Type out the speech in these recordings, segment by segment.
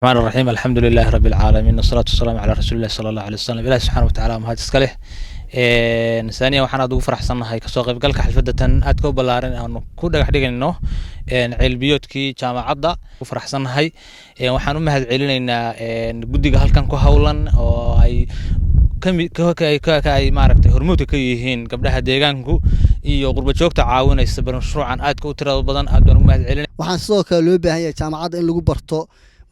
الرحمن الرحيم الحمد لله رب العالمين والصلاة والسلام على رسول الله صلى الله عليه وسلم إله سبحانه وتعالى ما هاد إسكاله ثانيا waxaan aad ugu faraxsanahay ka soo qaybgalka xalfadatan aad ka balaaran aan ku dhagax dhigayno cilbiyoodkii jaamacadda ku faraxsanahay waxaan u mahad celinaynaa guddiga halkan ku hawlan oo ay maaragtay hormuudka ka yihiin gabdhaha deegaanku iyo qurba joogta caawinaysa mashruucan aad ka u tirada badan aad baan ugu mahad celinay waxaan sidoo kale loo baahan yahay jaamacadda in lagu barto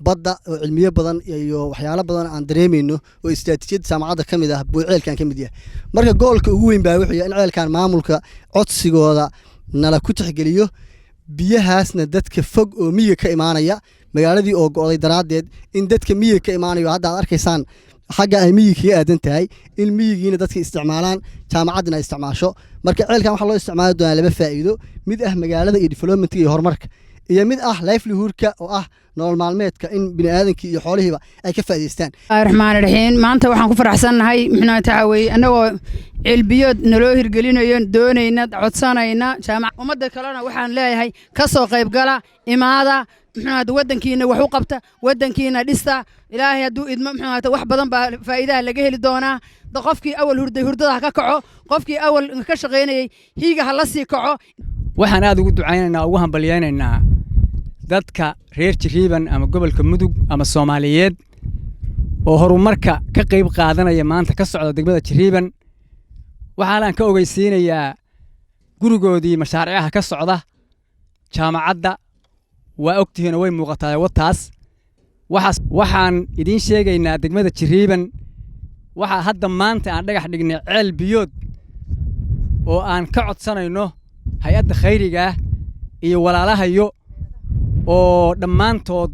badda oo cilmiyo badan iyo waxyaalo badan aan dareemayno oo istiraatiijiyada jaamacadda ka mid ah buuceelkan ka mid yahay marka goolka ugu weyn baa wuxuu yahay in ceelkan maamulka codsigooda nala ku tixgeliyo biyahaasna dadka fog oo miyiga ka imaanaya magaaladii oo go'day daraadeed in dadka miyiga ka imaanayo hadda aad arkaysaan xagga ay miyiga kaga aadan tahay in miyigiina dadka isticmaalaan jaamacaddina ay isticmaasho marka ceelkan waxaa loo isticmaali doonaa laba faa'iido mid ah magaalada iyo developmentka iyo horumarka iyo mid ah livelihoodka oo ah nolol maalmeedka in bini'aadamka iyo xoolihiiba ay ka faa'iideystaan. Raxmaan raxiim maanta waxaan ku faraxsanahay maxnaa taaway anagoo cilbiyood naloo hirgelinayo doonayna codsanayna jaamac ummadda kalena waxaan leeyahay ka soo qayb gala imaada maxnaa wadankiina wax u qabta wadankiina dhista ilaahay hadduu idmo maxnaa wax badan baa faa'iidaha laga heli doonaa qofkii awal hurdada ka kaco qofkii awal ka shaqeynayay hiiga hala sii kaco waxaan aad ugu ducaynaynaa ugu hambalyeeynaa dadka reer Jiriiban ama gobolka Mudug ama Soomaaliyeed oo horumarka ka qayb qaadanaya maanta ka socda degmada Jiriiban waxaan ka ogeysiinayaa gurigoodii mashaariicaha ka socda jaamacadda waa ogtihiin way muuqataa wataas waxaan idin sheegaynaa degmada Jiriiban waxa hadda maanta aan dhagax dhignay ceel biyood oo aan ka codsanayno hay'adda khayriga iyo walaalahayo oo dhammaantood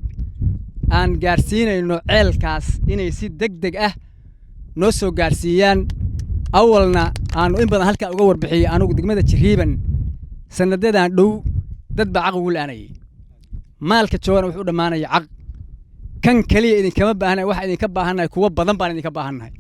aan gaarsiinayno ceelkaas inay si degdeg ah noo soo gaarsiiyaan awalna aanu in badan halka uga warbixiyo anigu degmada Jiriiban sanadeedan dhow dad baa caqli la'aanay maalka joogan wuxuu dhamaanaya caq kan kaliya idin kama baahnahay waxa idin ka baahanahay kuwa badan baan idin ka baahanahay